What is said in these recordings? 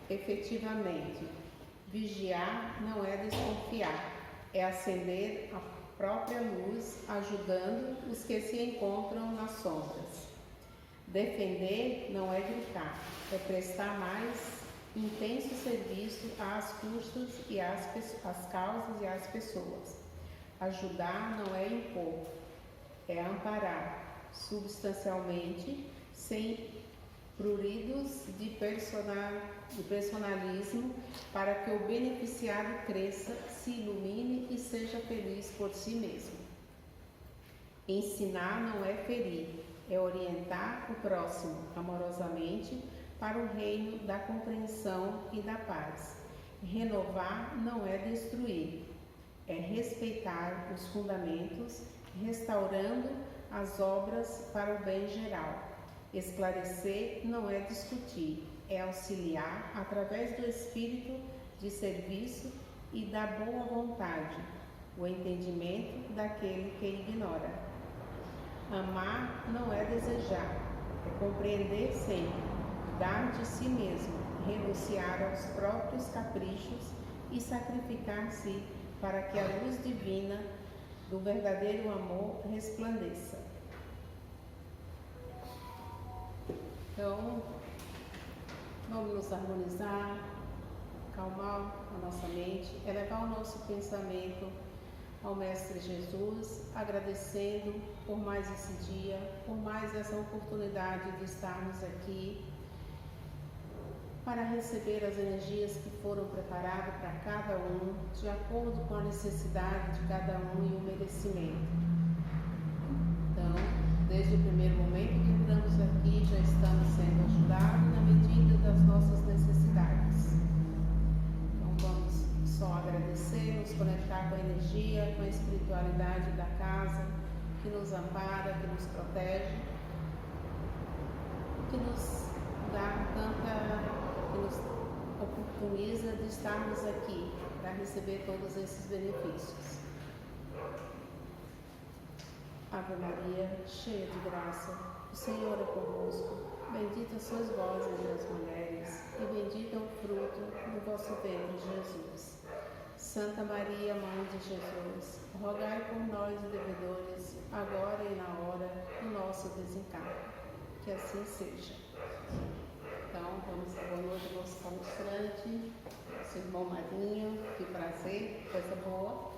efetivamente. Vigiar não é desconfiar, é acender a própria luz, ajudando os que se encontram nas sombras. Defender não é gritar, é prestar mais intenso serviço às custas e às causas e às pessoas. Ajudar não é impor, é amparar, substancialmente, sem pruridos de personalismo, para que o beneficiário cresça, se ilumine e seja feliz por si mesmo. Ensinar não é ferir, é orientar o próximo amorosamente para o reino da compreensão e da paz. Renovar não é destruir, é respeitar os fundamentos, restaurando as obras para o bem geral. Esclarecer não é discutir, é auxiliar através do espírito de serviço e da boa vontade, o entendimento daquele que ignora. Amar não é desejar, é compreender sempre, dar de si mesmo, renunciar aos próprios caprichos e sacrificar-se para que a luz divina do verdadeiro amor resplandeça. Então, vamos nos harmonizar, acalmar a nossa mente, elevar o nosso pensamento ao Mestre Jesus, agradecendo por mais esse dia, por mais essa oportunidade de estarmos aqui para receber as energias que foram preparadas para cada um, de acordo com a necessidade de cada um e o merecimento. Então, desde o primeiro momento que entramos aqui, já estamos sendo ajudados na medida das nossas necessidades. Então, vamos só agradecer, nos conectar com a energia, com a espiritualidade da casa, que nos ampara, que nos protege, que nos dá que nos oportuniza de estarmos aqui para receber todos esses benefícios. Ave Maria, cheia de graça, o Senhor é convosco. Bendita sois vós entre as mulheres, e bendito é o fruto do vosso ventre, Jesus. Santa Maria, Mãe de Jesus, rogai por nós, devedores, agora e na hora do nosso desencargo. Que assim seja. Então, vamos à boa noite, nosso palestrante, nosso irmão Marinho. Que prazer, coisa boa,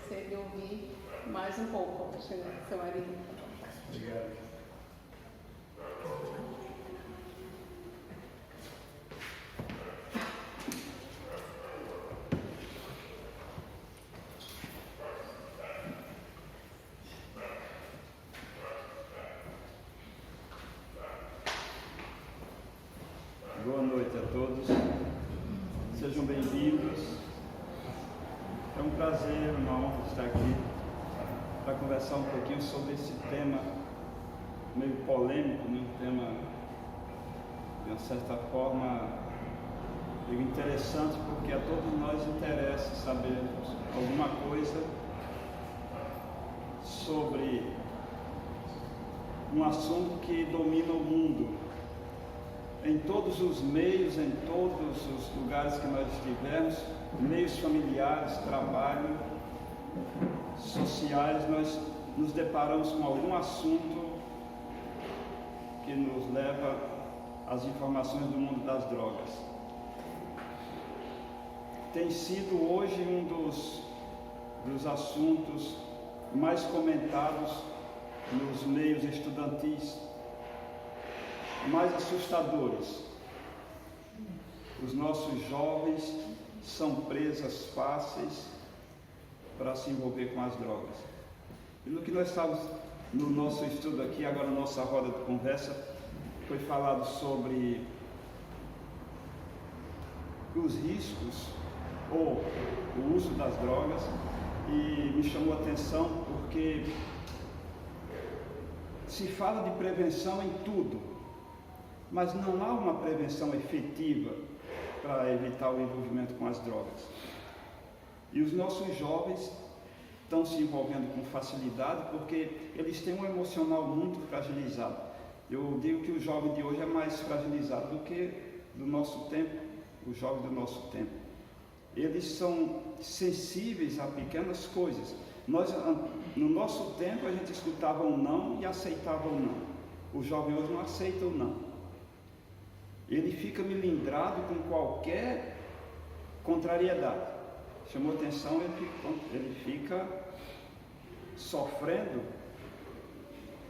você ouvir mais um pouco, seu Marinho. Obrigado. Boa noite a todos, sejam bem-vindos. É um prazer, uma honra estar aqui para conversar um pouquinho sobre esse tema meio polêmico, né? Um tema de uma certa forma meio interessante, porque a todos nós interessa saber alguma coisa sobre um assunto que domina o mundo. Em todos os meios, em todos os lugares que nós estivermos, meios familiares, trabalho, sociais, nós nos deparamos com algum assunto que nos leva às informações do mundo das drogas. Tem sido hoje um dos assuntos mais comentados nos meios estudantis, mais assustadores. Os nossos jovens são presas fáceis para se envolver com as drogas. E no que nós estávamos no nosso estudo aqui, agora na nossa roda de conversa, foi falado sobre os riscos ou o uso das drogas, e me chamou a atenção porque se fala de prevenção em tudo, mas não há uma prevenção efetiva para evitar o envolvimento com as drogas. E os nossos jovens estão se envolvendo com facilidade porque eles têm um emocional muito fragilizado. Eu digo que o jovem de hoje é mais fragilizado do que do nosso tempo, os jovens do nosso tempo. Eles são sensíveis a pequenas coisas. No nosso tempo, a gente escutava um não e aceitava o não. O jovem hoje não aceita o não. Ele fica melindrado com qualquer contrariedade. Chamou atenção, ele fica sofrendo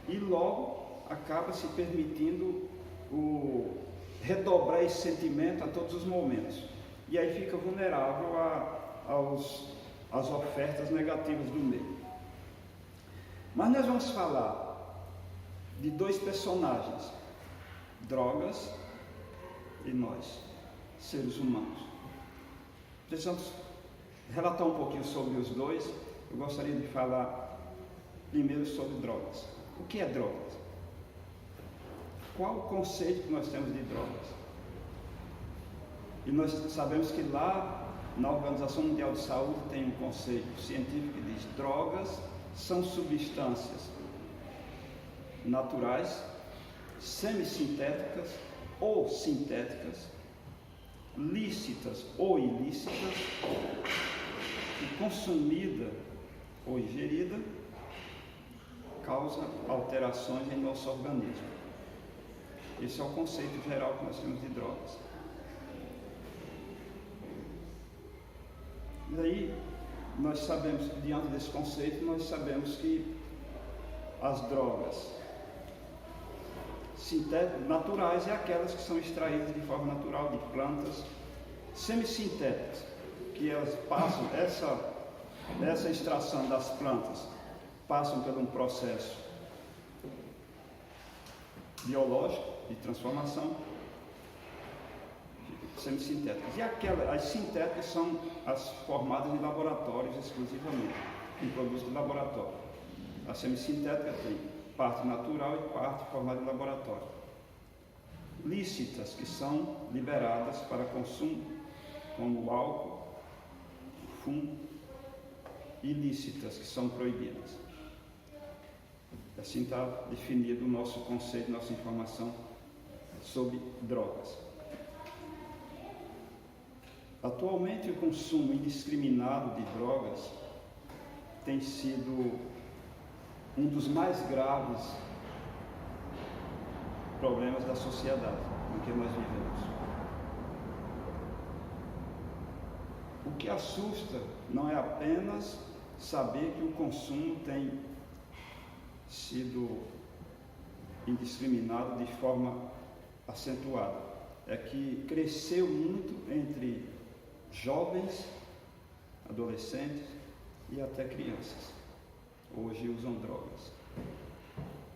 e logo acaba se permitindo redobrar esse sentimento a todos os momentos. E aí fica vulnerável às ofertas negativas do meio. Mas nós vamos falar de dois personagens, drogas e nós, seres humanos. Precisamos relatar um pouquinho sobre os dois. Eu gostaria de falar primeiro sobre drogas. O que é drogas? Qual o conceito que nós temos de drogas? E nós sabemos que lá na Organização Mundial de Saúde tem um conceito científico que diz: drogas são substâncias naturais, semissintéticas ou sintéticas, lícitas ou ilícitas, que consumida ou ingerida causa alterações em nosso organismo. Esse é o conceito geral que nós temos de drogas. E aí, nós sabemos, diante desse conceito, nós sabemos que as drogas naturais é aquelas que são extraídas de forma natural de plantas, semissintéticas, que elas passam, essa extração das plantas, passam por um processo biológico de transformação, semissintéticas. E as sintéticas são as formadas em laboratórios exclusivamente, em produtos de laboratório. A semissintética tem parte natural e parte formada em laboratório. Lícitas, que são liberadas para consumo, como o álcool, o fumo. Ilícitas, que são proibidas. Assim está definido o nosso conceito, nossa informação sobre drogas. Atualmente, o consumo indiscriminado de drogas tem sido um dos mais graves problemas da sociedade em que nós vivemos. O que assusta não é apenas saber que o consumo tem sido indiscriminado de forma acentuada, é que cresceu muito entre jovens, adolescentes e até crianças. Hoje usam drogas.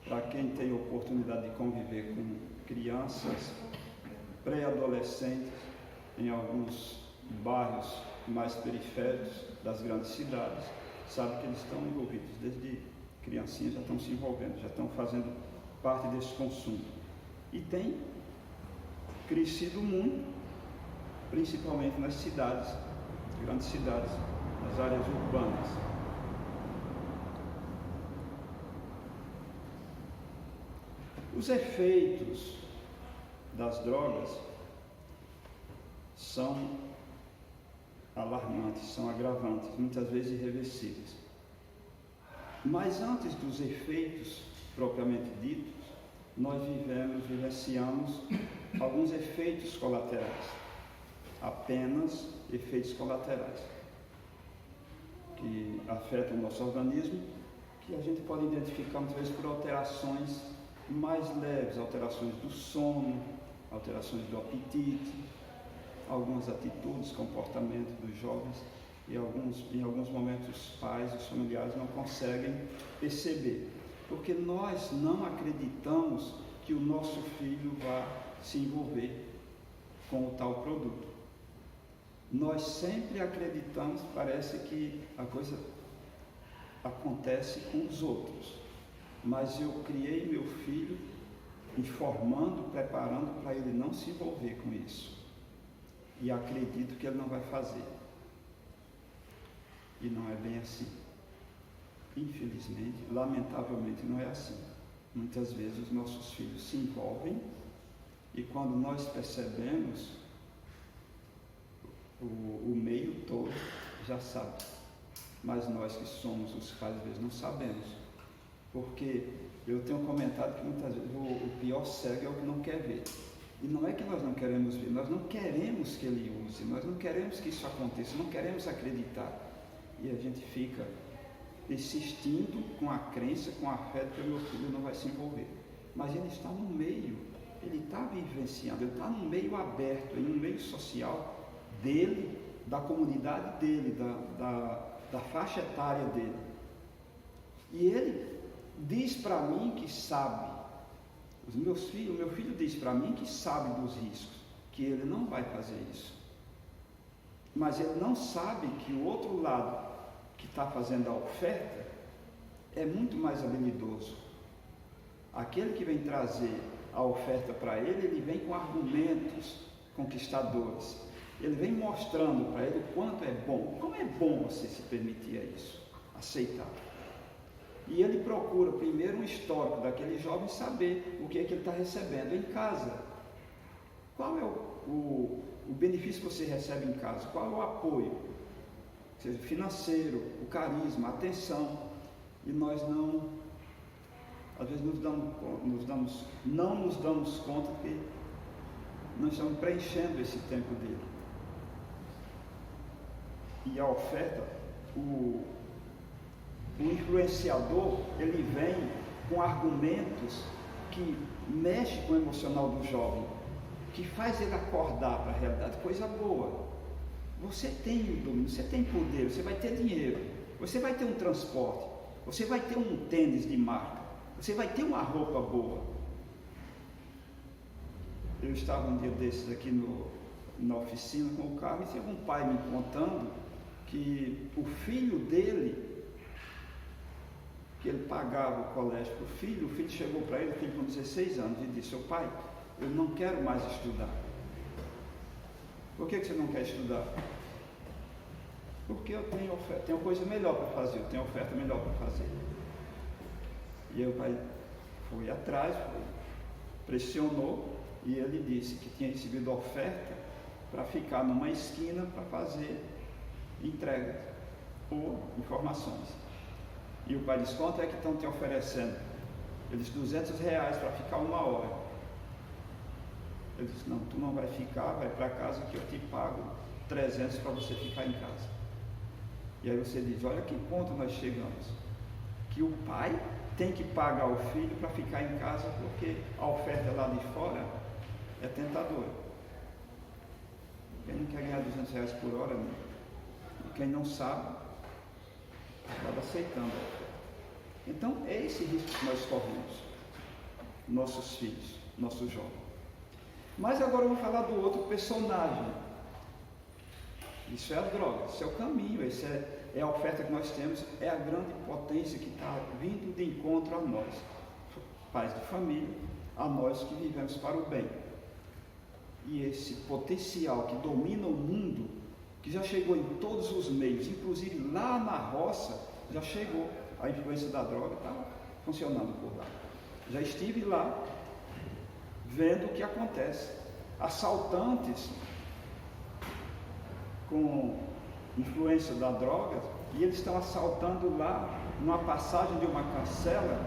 Para quem tem oportunidade de conviver com crianças, pré-adolescentes, em alguns bairros mais periféricos das grandes cidades, sabe que eles estão envolvidos, desde criancinhas já estão se envolvendo, já estão fazendo parte desse consumo. E tem crescido muito, principalmente nas cidades, grandes cidades, nas áreas urbanas. Os efeitos das drogas são alarmantes, são agravantes, muitas vezes irreversíveis. Mas antes dos efeitos propriamente ditos, nós vivenciamos alguns efeitos colaterais, apenas efeitos colaterais, que afetam o nosso organismo, que a gente pode identificar muitas vezes por alterações mais leves, alterações do sono, alterações do apetite, algumas atitudes, comportamento dos jovens, e em alguns momentos os pais, os familiares não conseguem perceber, porque nós não acreditamos que o nosso filho vá se envolver com o tal produto. Nós sempre acreditamos, parece que a coisa acontece com os outros, mas eu criei meu filho informando, preparando para ele não se envolver com isso, e acredito que ele não vai fazer. E não é bem assim. Infelizmente, lamentavelmente não é assim. Muitas vezes os nossos filhos se envolvem e quando nós percebemos, o meio todo já sabe. Mas nós que somos os pais, às vezes não sabemos. Porque eu tenho comentado que muitas vezes o pior cego é o que não quer ver. E não é que nós não queremos ver, nós não queremos que ele use, nós não queremos que isso aconteça, não queremos acreditar. E a gente fica insistindo com a crença, com a fé de que o meu filho não vai se envolver. Mas ele está no meio, ele está vivenciando, ele está no meio aberto, no meio social dele, da comunidade dele, da faixa etária dele. E ele diz para mim que sabe, o meu filho diz para mim que sabe dos riscos, que ele não vai fazer isso. Mas ele não sabe que o outro lado que está fazendo a oferta é muito mais habilidoso. Aquele que vem trazer a oferta para ele, ele vem com argumentos conquistadores. Ele vem mostrando para ele o quanto é bom. Como é bom você se permitir a isso, aceitar. E ele procura primeiro um histórico daquele jovem, saber o que é que ele está recebendo em casa. Qual é o benefício que você recebe em casa? Qual é o apoio? Seja financeiro, o carisma, a atenção. E nós não, às vezes não nos damos conta que nós estamos preenchendo esse tempo dele. E a oferta, o influenciador, ele vem com argumentos que mexem com o emocional do jovem, que faz ele acordar para a realidade, coisa boa. Você tem o domínio, você tem poder, você vai ter dinheiro, você vai ter um transporte, você vai ter um tênis de marca, você vai ter uma roupa boa. Eu estava um dia desses aqui na oficina com o carro e tinha um pai me contando que o filho dele, que ele pagava o colégio para o filho chegou para ele, tem com 16 anos, e disse: "Seu pai, eu não quero mais estudar." "Por que você não quer estudar?" "Porque eu tenho coisa melhor para fazer, eu tenho oferta melhor para fazer." E aí o pai foi atrás, pressionou, e ele disse que tinha recebido oferta para ficar numa esquina para fazer entregas ou informações. E o pai disse: "Quanto é que estão te oferecendo?" Ele disse: R$200 para ficar 1 hora. Ele disse: "Não, tu não vai ficar, vai para casa que eu te pago 300 para você ficar em casa." E aí você diz: olha que ponto nós chegamos, que o pai tem que pagar o filho para ficar em casa porque a oferta lá de fora é tentadora. Quem não quer ganhar R$200 por hora, né? E quem não sabe, acaba aceitando a oferta. Então é esse risco que nós corremos, nossos filhos, nossos jovens. Mas agora eu vou falar do outro personagem. Isso é a droga, isso é o caminho, essa é a oferta que nós temos, é a grande potência que está vindo de encontro a nós, pais de família, a nós que vivemos para o bem. E esse potencial que domina o mundo, que já chegou em todos os meios, inclusive lá na roça, já chegou. A influência da droga está funcionando por lá. Já estive lá, vendo o que acontece. Assaltantes com influência da droga, e eles estão assaltando lá, numa passagem de uma cancela,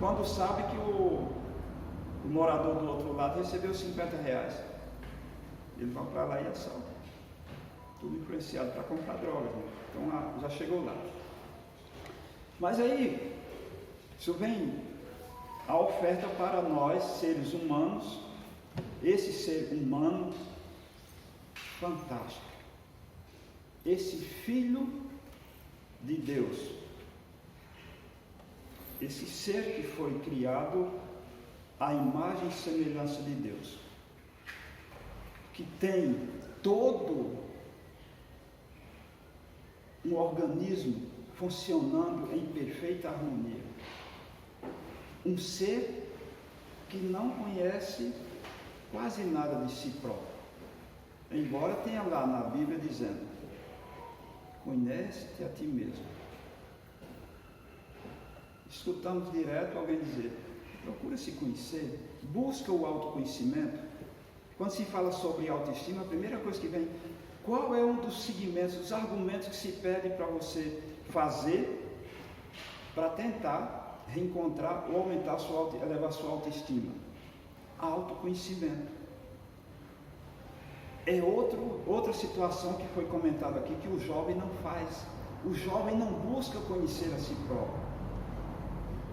quando sabe que o morador do outro lado recebeu R$50. Eles vão para lá e assaltam. Tudo influenciado para comprar drogas, né? Então já chegou lá. Mas aí, isso vem a oferta para nós, seres humanos, esse ser humano fantástico, esse Filho de Deus, esse ser que foi criado à imagem e semelhança de Deus, que tem todo um organismo funcionando em perfeita harmonia, um ser que não conhece quase nada de si próprio, embora tenha lá na Bíblia dizendo: conhece-te a ti mesmo. Escutamos direto alguém dizer: procura se conhecer, busca o autoconhecimento. Quando se fala sobre autoestima, a primeira coisa que vem, qual é um dos segmentos, os argumentos que se pede para você fazer para tentar reencontrar ou aumentar elevar sua autoestima? Autoconhecimento. É outra situação que foi comentada aqui, que o jovem não faz. O jovem não busca conhecer a si próprio.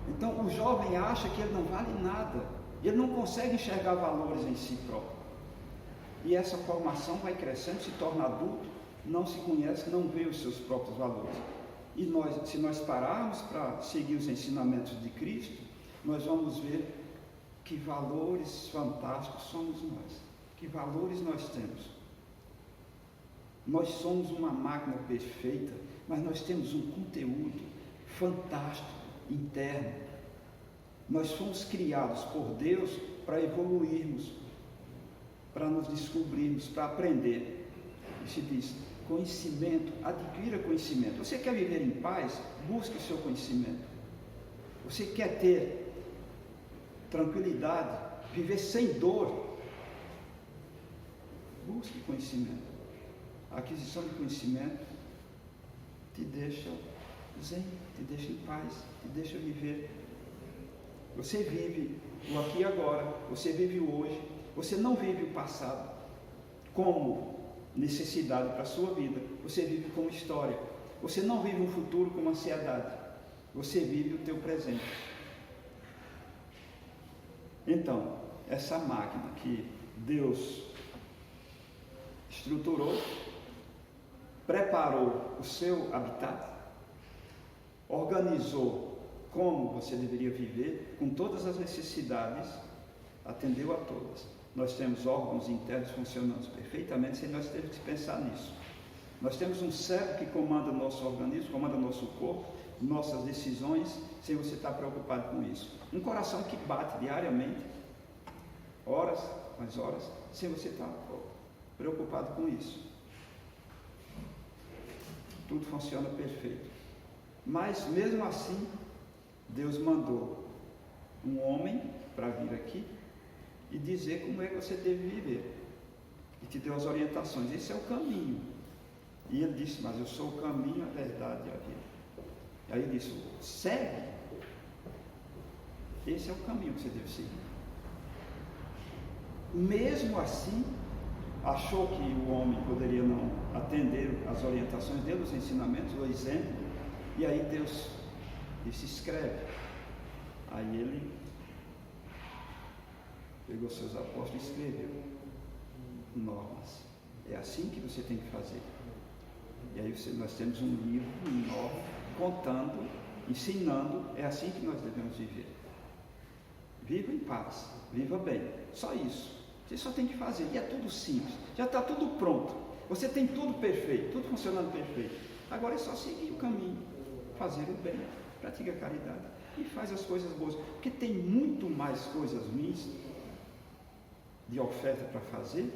Então o jovem acha que ele não vale nada, ele não consegue enxergar valores em si próprio. E essa formação vai crescendo, se torna adulto, não se conhece, não vê os seus próprios valores. E se nós pararmos para seguir os ensinamentos de Cristo, nós vamos ver que valores fantásticos somos nós, que valores nós temos. Nós somos uma máquina perfeita, mas nós temos um conteúdo fantástico, interno. Nós fomos criados por Deus para evoluirmos, para nos descobrirmos, para aprender. E se diz, conhecimento, adquira conhecimento. Você quer viver em paz? Busque o seu conhecimento. Você quer ter tranquilidade, viver sem dor? Busque conhecimento. A aquisição de conhecimento te deixa zen, te deixa em paz, te deixa viver. Você vive o aqui e agora, você vive o hoje, você não vive o passado como necessidade para a sua vida, você vive como história. Você não vive um futuro como ansiedade, você vive o teu presente. Então, essa máquina que Deus estruturou, preparou o seu habitat, organizou como você deveria viver, com todas as necessidades, atendeu a todas. Nós temos órgãos internos funcionando perfeitamente, sem nós termos que pensar nisso. Nós temos um cérebro que comanda o nosso organismo, comanda o nosso corpo, nossas decisões, sem você estar preocupado com isso. Um coração que bate diariamente, horas, mais horas, sem você estar preocupado com isso. Tudo funciona perfeito. Mas mesmo assim, Deus mandou um homem para vir aqui e dizer como é que você deve viver. E te deu as orientações. Esse é o caminho. E ele disse, mas eu sou o caminho, a verdade e a vida. E aí ele disse, segue. Esse é o caminho que você deve seguir. Mesmo assim, achou que o homem poderia não atender as orientações dele, os ensinamentos, o exemplo. E aí Deus disse, escreve. Aí ele pegou seus apóstolos e escreveu normas. É assim que você tem que fazer. E aí nós temos um livro enorme, contando, ensinando, é assim que nós devemos viver. Viva em paz, viva bem, só isso. Você só tem que fazer, e é tudo simples, já está tudo pronto. Você tem tudo perfeito, tudo funcionando perfeito. Agora é só seguir o caminho, fazer o bem, pratica a caridade e faz as coisas boas. Porque tem muito mais coisas ruins de oferta para fazer,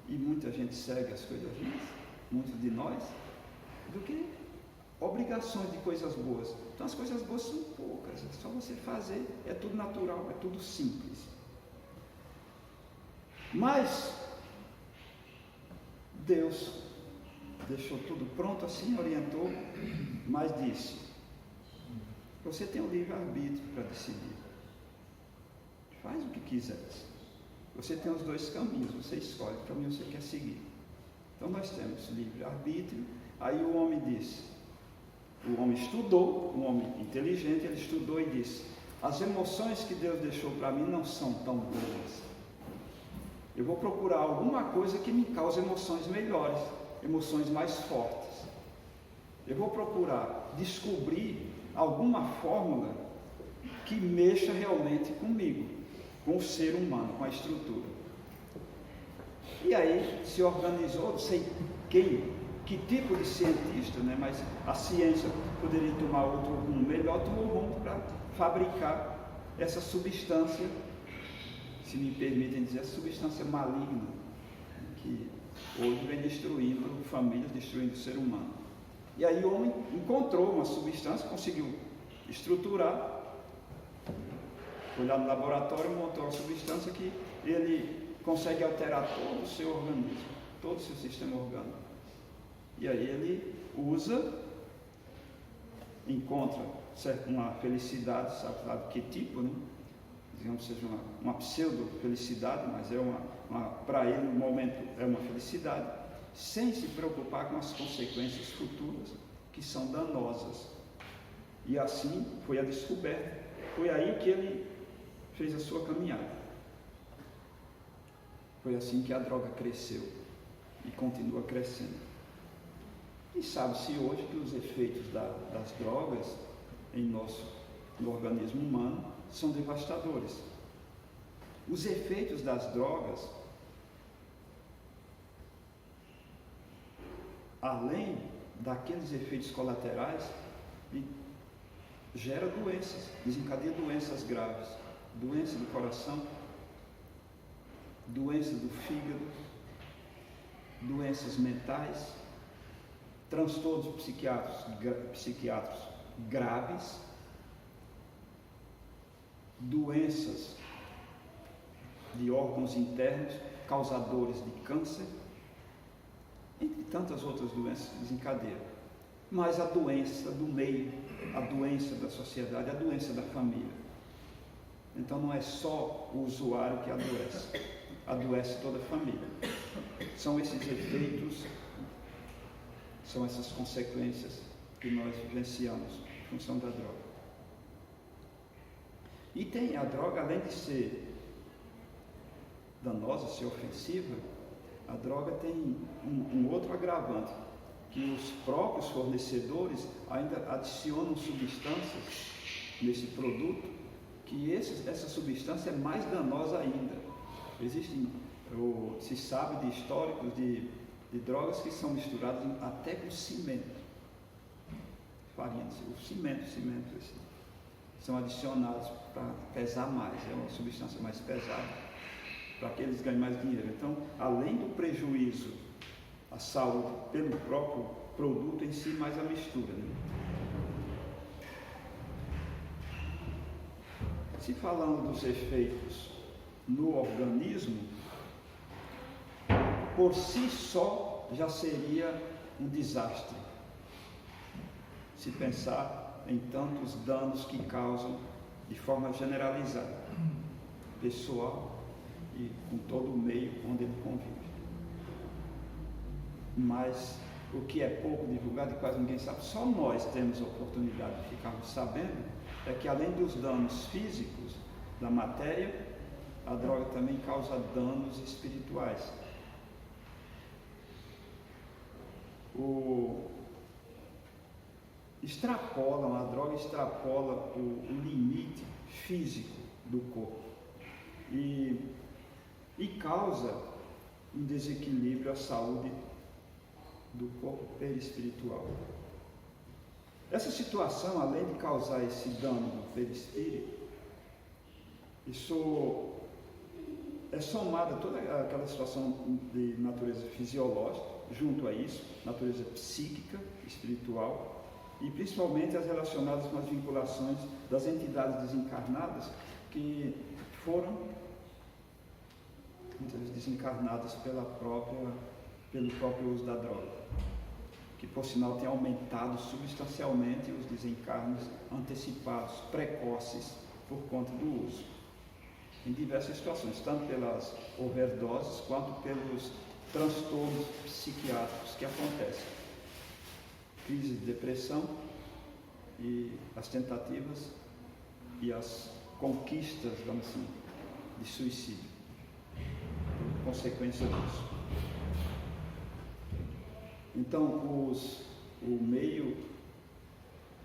e muita gente segue as coisas ruins, muitos de nós, do que obrigações de coisas boas. Então as coisas boas são poucas, é só você fazer, é tudo natural, é tudo simples. Mas Deus deixou tudo pronto assim, orientou, mas disse, você tem o livre-arbítrio para decidir. Faz o que quiseres. Você tem os dois caminhos, você escolhe que caminho você quer seguir. Então nós temos livre-arbítrio. Aí o homem disse, o homem estudou, um homem inteligente, ele estudou e disse, as emoções que Deus deixou para mim não são tão boas. Eu vou procurar alguma coisa que me cause emoções melhores, emoções mais fortes. Eu vou procurar descobrir alguma fórmula que mexa realmente comigo, com o ser humano, com a estrutura. E aí se organizou, não sei quem, que tipo de cientista, né? Mas a ciência poderia tomar outro rumo melhor, tomou rumo para fabricar essa substância, se me permitem dizer, essa substância maligna, que hoje vem destruindo famílias, destruindo o ser humano. E aí o homem encontrou uma substância, conseguiu estruturar, foi lá no laboratório e montou uma substância que ele consegue alterar todo o seu organismo, todo o seu sistema orgânico. E aí ele usa, encontra uma felicidade, sabe que tipo, né? Digamos que seja uma pseudo-felicidade, mas para ele no momento é uma felicidade, sem se preocupar com as consequências futuras, que são danosas. E assim foi a descoberta, foi aí que ele fez a sua caminhada. Foi assim que a droga cresceu e continua crescendo. E sabe-se hoje que os efeitos das drogas no organismo humano são devastadores. Os efeitos das drogas, além daqueles efeitos colaterais, gera doenças, desencadeia doenças graves, doença do coração, doença do fígado, doenças mentais, transtornos psiquiátricos graves, doenças de órgãos internos, causadores de câncer, entre tantas outras doenças que desencadeiam. Mas a doença do meio, a doença da sociedade, a doença da família. Então não é só o usuário que adoece toda a família. São esses efeitos, são essas consequências que nós vivenciamos em função da droga. E tem a droga, além de ser danosa, ser ofensiva, a droga tem um outro agravante, que os próprios fornecedores ainda adicionam substâncias nesse produto, que essa substância é mais danosa ainda. Se sabe de históricos de drogas que são misturadas até com cimento, farinha, o cimento, são adicionados para pesar mais, é uma substância mais pesada, para que eles ganhem mais dinheiro. Então, além do prejuízo à saúde pelo próprio produto em si, mais a mistura, né? Se falando dos efeitos no organismo, por si só já seria um desastre, se pensar em tantos danos que causam de forma generalizada, pessoal e com todo o meio onde ele convive. Mas o que é pouco divulgado e quase ninguém sabe, só nós temos a oportunidade de ficarmos sabendo, é que além dos danos físicos da matéria, a droga também causa danos espirituais. A droga extrapola o limite físico do corpo e causa um desequilíbrio à saúde do corpo perispiritual. Essa situação, além de causar esse dano no perispírito, isso é somada a toda aquela situação de natureza fisiológica, junto a isso, natureza psíquica, espiritual, e principalmente as relacionadas com as vinculações das entidades desencarnadas que foram muitas vezes desencarnadas pelo próprio uso da droga, que por sinal tem aumentado substancialmente os desencarnes antecipados, precoces, por conta do uso, em diversas situações, tanto pelas overdoses quanto pelos transtornos psiquiátricos que acontecem, crise de depressão e as tentativas e as conquistas, vamos assim, de suicídio, consequência disso. Então,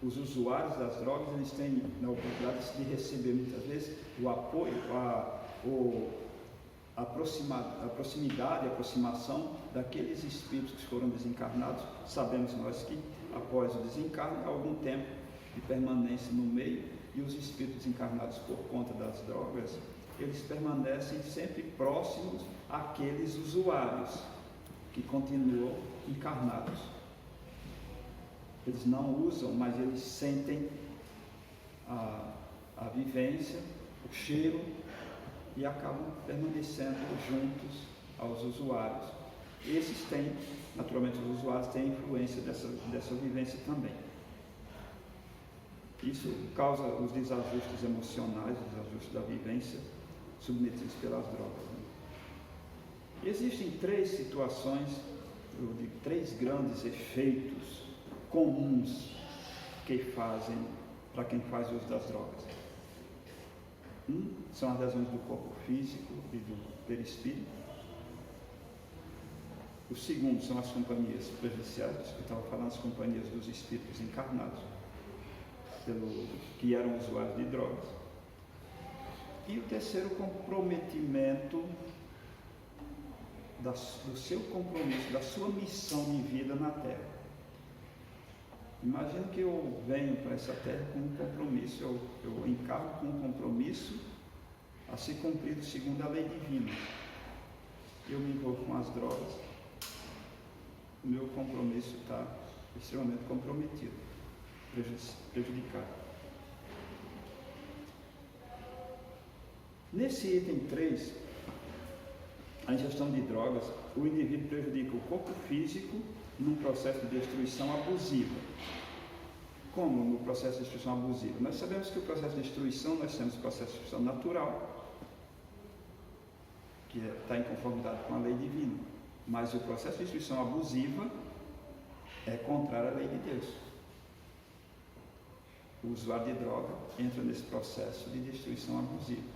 os usuários das drogas, eles têm a oportunidade de receber muitas vezes o apoio, a proximidade, a aproximação daqueles espíritos que foram desencarnados. Sabemos nós que após o desencarne há algum tempo de permanência no meio, e os espíritos desencarnados por conta das drogas, eles permanecem sempre próximos àqueles usuários que continuam encarnados. Eles não usam, mas eles sentem a vivência, o cheiro e acabam permanecendo juntos aos usuários. Esses têm, naturalmente, os usuários têm influência dessa vivência também. Isso causa os desajustes emocionais, os desajustes da vivência submetidos pelas drogas. Existem três situações, eu digo, três grandes efeitos comuns que fazem para quem faz uso das drogas. São as lesões do corpo físico e do perispírito. O segundo são as companhias prejudiciais, eu estava falando das companhias dos espíritos encarnados, que eram usuários de drogas. E o terceiro, comprometimento do seu compromisso, da sua missão de vida na Terra. Imagina que eu venho para essa Terra com um compromisso, eu encargo com um compromisso a ser cumprido segundo a lei divina. Eu me envolvo com as drogas, o meu compromisso está extremamente comprometido, prejudicado. Nesse item 3, a ingestão de drogas, o indivíduo prejudica o corpo físico num processo de destruição abusiva. Como no processo de destruição abusiva? Nós sabemos que o processo de destruição, nós temos o processo de destruição natural, que está em conformidade com a lei divina. Mas o processo de destruição abusiva é contrário à lei de Deus. O usuário de droga entra nesse processo de destruição abusiva,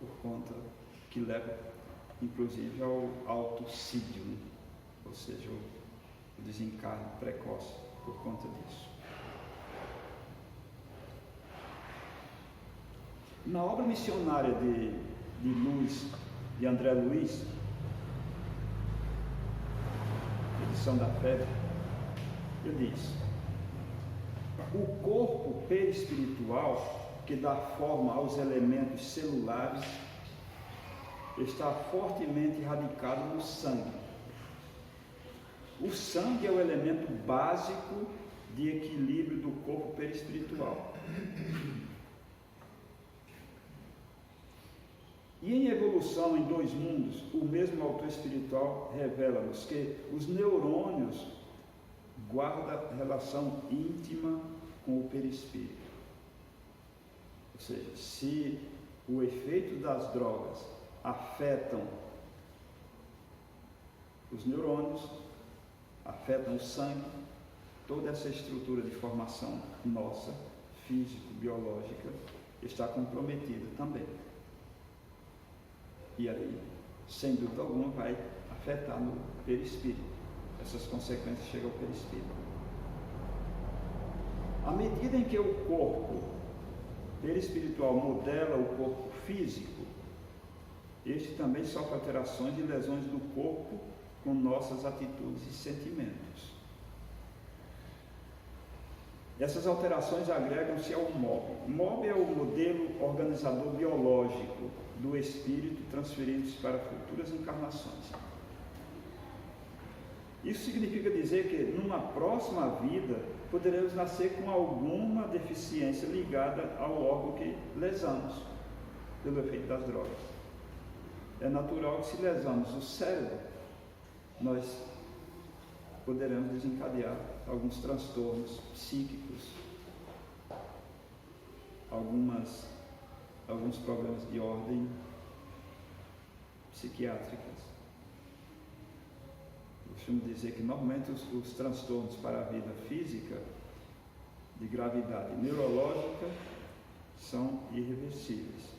por conta que leva, inclusive, ao autocídio, né? Ou seja, o desencarne precoce por conta disso. Na obra missionária de André Luiz, Edição da Fé, ele diz: o corpo perispiritual, que dá forma aos elementos celulares, está fortemente radicado no sangue. O sangue é o elemento básico de equilíbrio do corpo perispiritual. E em Evolução em Dois Mundos, o mesmo autor espiritual revela-nos que os neurônios guardam relação íntima com o perispírito. Ou seja, se o efeito das drogas afetam os neurônios, afetam o sangue, toda essa estrutura de formação nossa, físico-biológica, está comprometida também. E aí, sem dúvida alguma, vai afetar no perispírito. Essas consequências chegam ao perispírito. À medida em que o corpo perispiritual modela o corpo físico, este também sofre alterações e lesões do corpo com nossas atitudes e sentimentos. Essas alterações agregam-se ao MOB. O MOB é o modelo organizador biológico do espírito transferido para futuras encarnações. Isso significa dizer que numa próxima vida poderemos nascer com alguma deficiência ligada ao órgão que lesamos pelo efeito das drogas. É natural que, se lesamos o cérebro, nós poderemos desencadear alguns transtornos psíquicos, alguns problemas de ordem psiquiátricas. Eu costumo dizer que normalmente os transtornos para a vida física de gravidade neurológica são irreversíveis.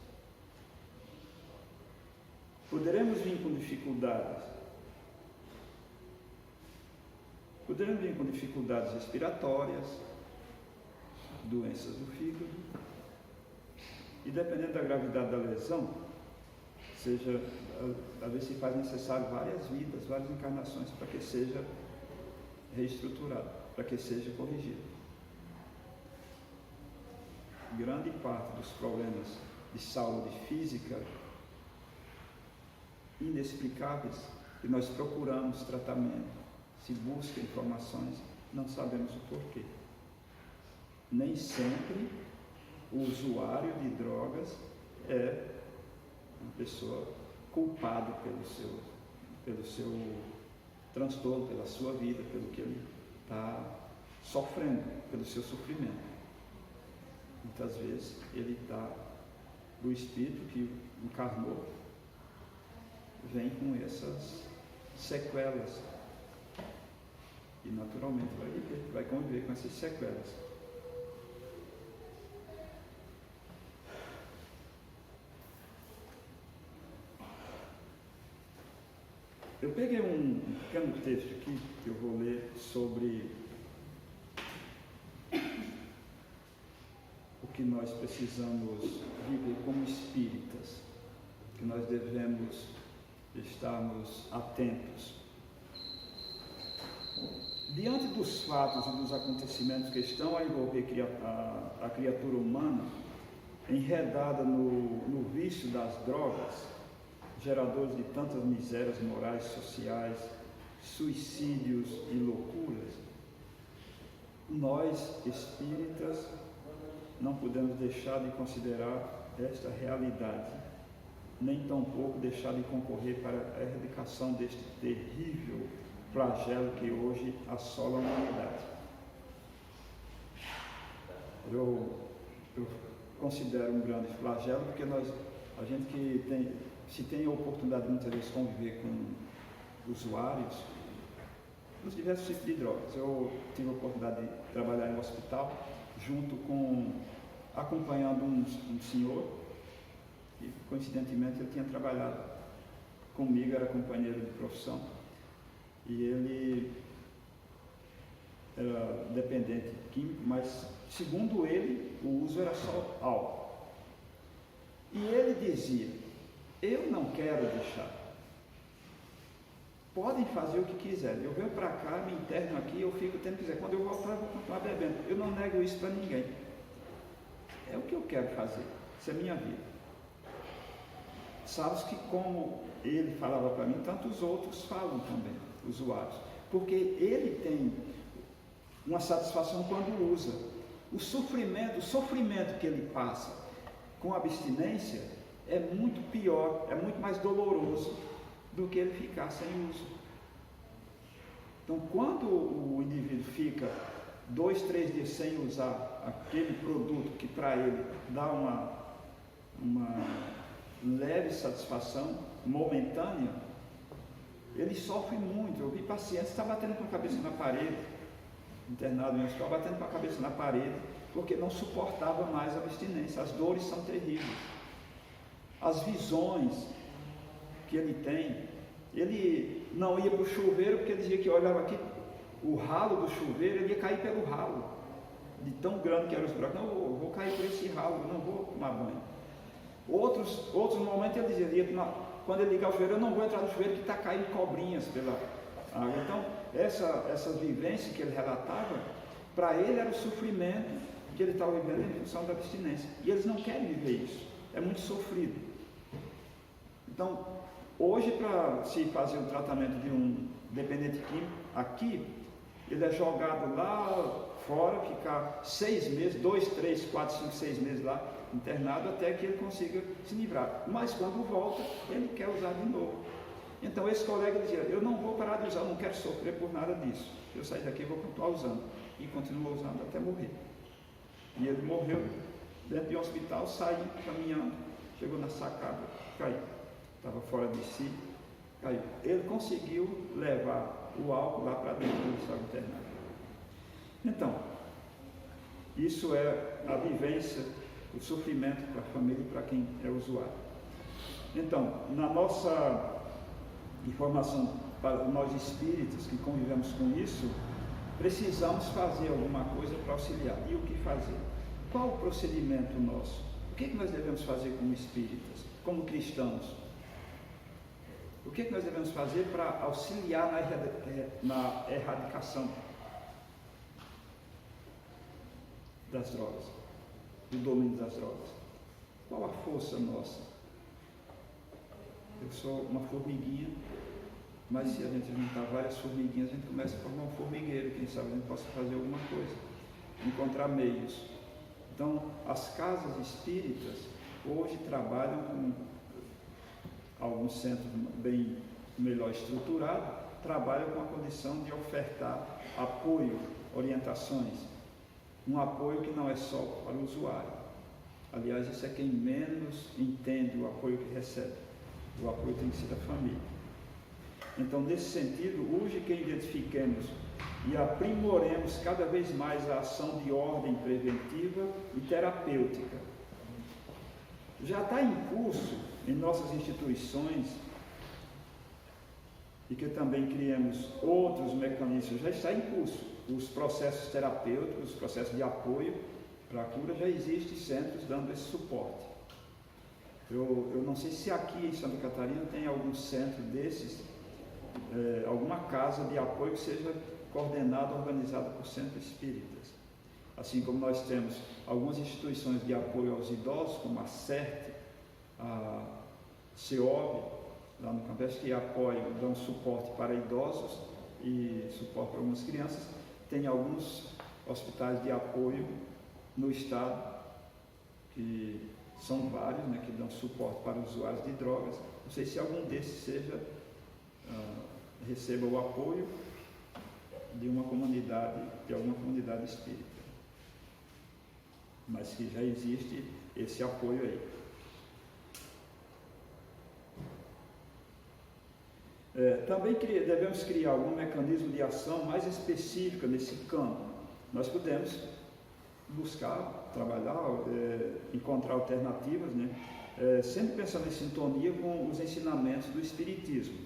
Poderemos vir com dificuldades respiratórias, doenças do fígado, e dependendo da gravidade da lesão, às vezes se faz necessário várias vidas, várias encarnações para que seja reestruturado, para que seja corrigido. Grande parte dos problemas de saúde física inexplicáveis, e nós procuramos tratamento, se busca informações, não sabemos o porquê. Nem sempre o usuário de drogas é uma pessoa culpada pelo seu transtorno, pela sua vida, pelo que ele está sofrendo, pelo seu sofrimento. Muitas vezes ele está, o espírito que encarnou vem com essas sequelas e naturalmente vai conviver com essas sequelas. Eu peguei um pequeno texto aqui que eu vou ler sobre o que nós precisamos viver como espíritas, que nós devemos estarmos atentos. Diante dos fatos e dos acontecimentos que estão a envolver a criatura humana, enredada no vício das drogas, geradores de tantas misérias morais, sociais, suicídios e loucuras, nós, espíritas, não podemos deixar de considerar esta realidade, nem tampouco deixar de concorrer para a erradicação deste terrível flagelo que hoje assola a humanidade. Eu considero um grande flagelo porque a gente que se tem a oportunidade de muitas vezes conviver com usuários dos diversos tipos de drogas. Eu tive a oportunidade de trabalhar em um hospital acompanhando um senhor que coincidentemente eu tinha trabalhado comigo, era companheiro de profissão, e ele era dependente químico, mas segundo ele o uso era só álcool. E ele dizia: eu não quero deixar, podem fazer o que quiserem, eu venho para cá, me interno aqui, eu fico o tempo que quiser, quando eu voltar eu vou continuar bebendo, eu não nego isso para ninguém, é o que eu quero fazer, isso é minha vida. Sabes que como ele falava para mim, tantos outros falam também, usuários, porque ele tem uma satisfação quando usa. O sofrimento que ele passa com abstinência é muito pior, é muito mais doloroso do que ele ficar sem uso. Então, quando o indivíduo fica 2, 3 dias sem usar aquele produto que para ele dá uma leve satisfação momentânea, ele sofre muito. Eu vi pacientes que estão batendo com a cabeça na parede, internado em um hospital, batendo com a cabeça na parede, porque não suportava mais a abstinência. As dores são terríveis. As visões que ele tem, ele não ia para o chuveiro porque ele dizia que olhava aqui, o ralo do chuveiro, ele ia cair pelo ralo, de tão grande que eram os buracos. Não, eu vou cair por esse ralo, eu não vou tomar banho. Outros momentos ele dizia, quando ele ligar o chuveiro, eu não vou entrar no chuveiro que está caindo cobrinhas pela água. Então, essa vivência que ele relatava, para ele era o sofrimento que ele estava vivendo em função da abstinência. E eles não querem viver isso, é muito sofrido. Então, hoje, para se fazer o tratamento de um dependente químico, aqui, ele é jogado lá fora, ficar 6 meses, 2, 3, 4, 5, 6 meses lá, internado, até que ele consiga se livrar. Mas quando volta, ele quer usar de novo. Então esse colega dizia, eu não vou parar de usar, eu não quero sofrer por nada disso. Eu sair daqui e vou continuar usando. E continuou usando até morrer. E ele morreu dentro de um hospital, saiu caminhando, chegou na sacada, caiu. Estava fora de si, caiu. Ele conseguiu levar o álcool lá para dentro do estado internado. Então, isso é a vivência, o sofrimento para a família e para quem é usuário. Então, na nossa informação para nós espíritas que convivemos com isso, precisamos fazer alguma coisa para auxiliar. E o que fazer? Qual o procedimento nosso? O que nós devemos fazer como espíritas, como cristãos? O que nós devemos fazer para auxiliar na erradicação das drogas, do domínio das drogas? Qual a força nossa? Eu sou uma formiguinha, mas se a gente juntar várias formiguinhas, a gente começa a formar um formigueiro, quem sabe a gente possa fazer alguma coisa, encontrar meios. Então, as casas espíritas hoje trabalham com alguns centros bem melhor estruturados trabalham com a condição de ofertar apoio, orientações, um apoio que não é só para o usuário. Aliás, isso é quem menos entende o apoio que recebe. O apoio tem que ser da família. Então, nesse sentido, urge que identifiquemos e aprimoremos cada vez mais a ação de ordem preventiva e terapêutica. Já está em curso em nossas instituições, e que também criemos outros mecanismos, já está em curso. Os processos terapêuticos, os processos de apoio para a cura, já existem centros dando esse suporte. Eu não sei se aqui em Santa Catarina tem algum centro desses, alguma casa de apoio que seja coordenada, organizada por centros espíritas. Assim como nós temos algumas instituições de apoio aos idosos, como a CERT, a CEOB, lá no Campestre, que apoiam, dão suporte para idosos e suporte para algumas crianças. Tem alguns hospitais de apoio no estado, que são vários, né, que dão suporte para usuários de drogas. Não sei se algum desses receba o apoio de alguma comunidade espírita, mas que já existe esse apoio aí. Também devemos criar algum mecanismo de ação mais específico nesse campo. Nós podemos buscar, trabalhar, encontrar alternativas, né? Sempre pensando em sintonia com os ensinamentos do Espiritismo.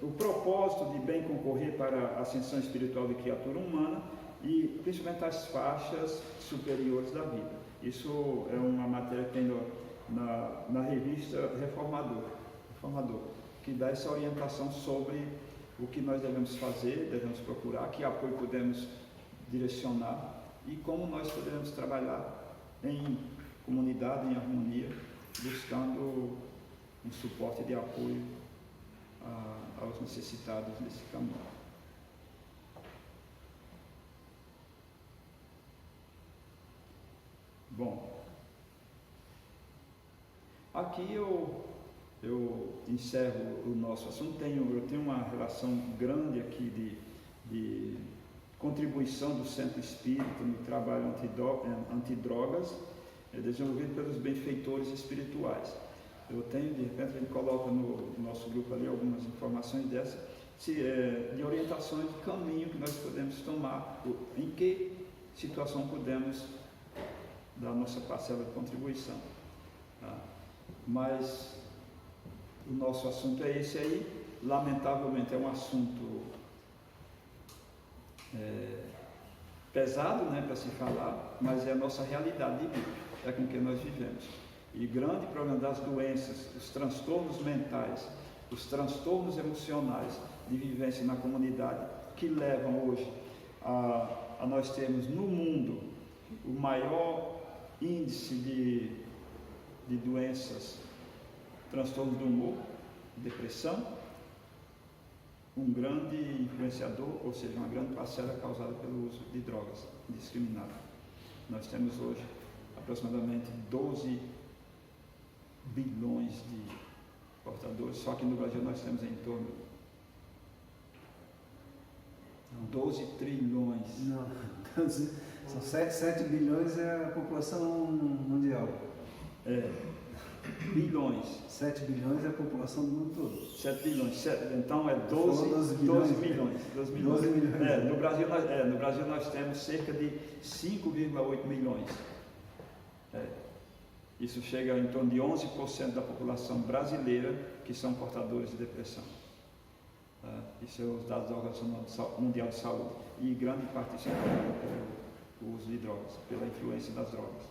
O propósito de bem concorrer para a ascensão espiritual de criatura humana e principalmente as faixas superiores da vida. Isso é uma matéria que tem na revista Reformador, que dá essa orientação sobre o que nós devemos fazer, devemos procurar, que apoio podemos direcionar e como nós podemos trabalhar em comunidade, em harmonia, buscando um suporte de apoio aos necessitados desse caminho. Bom, aqui eu encerro o nosso assunto. Eu tenho uma relação grande aqui de contribuição do Centro Espírita no trabalho antidrogas, desenvolvido pelos benfeitores espirituais. Eu tenho, de repente, a gente coloca no nosso grupo ali algumas informações dessas, de orientações de caminho que nós podemos tomar, em que situação podemos dar a nossa parcela de contribuição. Tá? Mas o nosso assunto é esse aí. Lamentavelmente é um assunto pesado, né, para se falar, mas é a nossa realidade de vida, é com que nós vivemos. E grande problema das doenças, os transtornos mentais, os transtornos emocionais de vivência na comunidade, que levam hoje a nós termos no mundo o maior índice de doenças, transtornos do humor, depressão, um grande influenciador, ou seja, uma grande parcela causada pelo uso de drogas indiscriminado. Nós temos hoje aproximadamente 12 bilhões de portadores, só que no Brasil nós temos em torno de 12 trilhões. Não, são 7 bilhões é a população mundial. Bilhões. 7 bilhões é a população do mundo todo. 7 bilhões. Então é 12 milhões. No Brasil nós temos cerca de 5,8 milhões. Isso chega em torno de 11% da população brasileira que são portadores de depressão. Isso é os dados da Organização Mundial de Saúde. E grande parte disso é pelo uso de drogas, pela influência das drogas.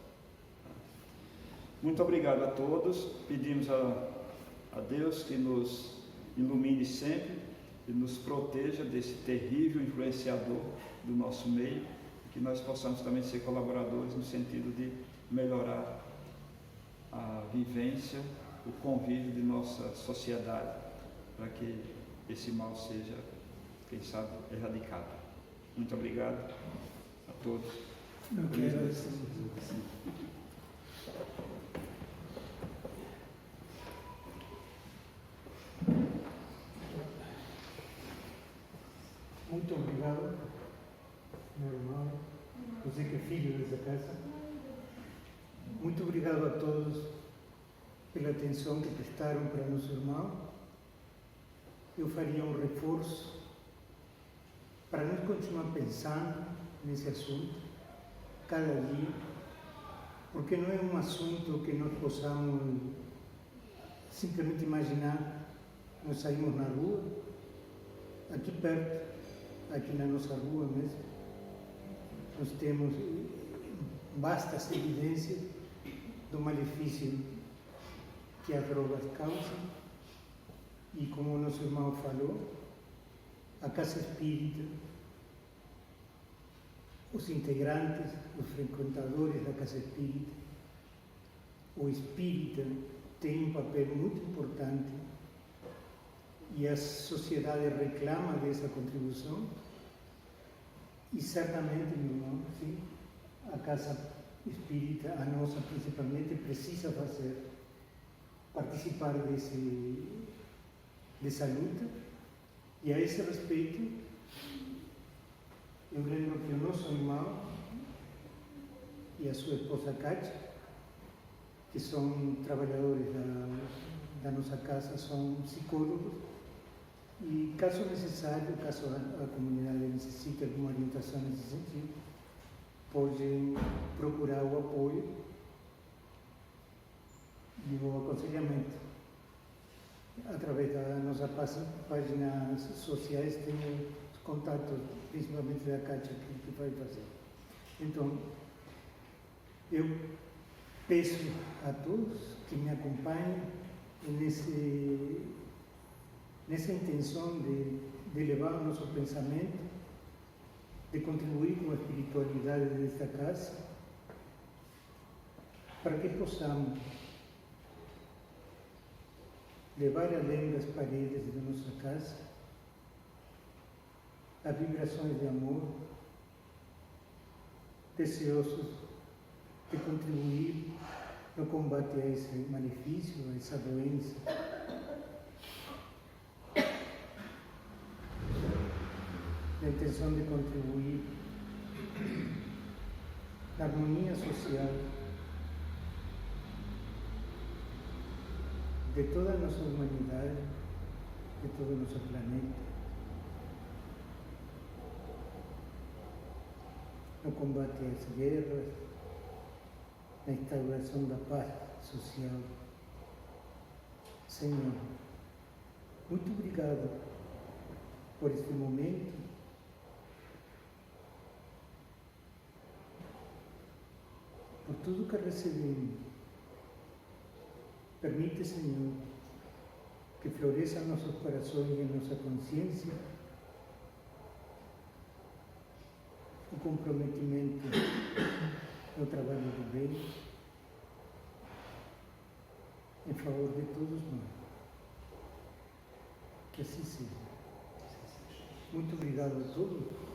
Muito obrigado a todos. Pedimos a Deus que nos ilumine sempre e nos proteja desse terrível influenciador do nosso meio, e que nós possamos também ser colaboradores no sentido de melhorar a vivência, o convívio de nossa sociedade, para que esse mal seja, quem sabe, erradicado. Muito obrigado a todos. Eu quero obrigado, meu irmão, você que é filho dessa casa. Muito obrigado a todos pela atenção que prestaram para nosso irmão. Eu faria um reforço para nós continuar pensando nesse assunto cada dia, porque não é um assunto que nós possamos simplesmente imaginar. Nós saímos na rua, aqui perto, aqui na nossa rua mesmo, nós temos vastas evidências do malefício que as drogas causam, e como o nosso irmão falou, a casa espírita, os integrantes, os frequentadores da casa espírita, o espírita tem um papel muito importante e a sociedade reclama dessa contribuição, e certamente, meu irmão, sim, a casa espírita, a nossa principalmente, precisa participar dessa luta. E a esse respeito, eu lembro que o nosso irmão e a sua esposa Kátia, que são trabalhadores da nossa casa, são psicólogos, e caso necessário, caso a comunidade necessite alguma orientação nesse sentido, podem procurar o apoio e o aconselhamento. Através das nossas páginas sociais, tenho contatos, principalmente da Kátia, que vai fazer. Então, eu peço a todos que me acompanhem nessa intenção de levar o nosso pensamento, de contribuir com a espiritualidade desta casa, para que possamos levar além das paredes da nossa casa as vibrações de amor, desejosos de contribuir no combate a esse malefício, a essa doença. A intenção de contribuir na harmonia social de toda a nossa humanidade, de todo o nosso planeta, no combate às guerras, na instauração da paz social. Senhor, muito obrigado por este momento. Por tudo que recebemos. Permite, Senhor, que floresça em nossos corações e em nossa consciência o comprometimento no trabalho do bem em favor de todos nós. Que assim seja. Muito obrigado a todos.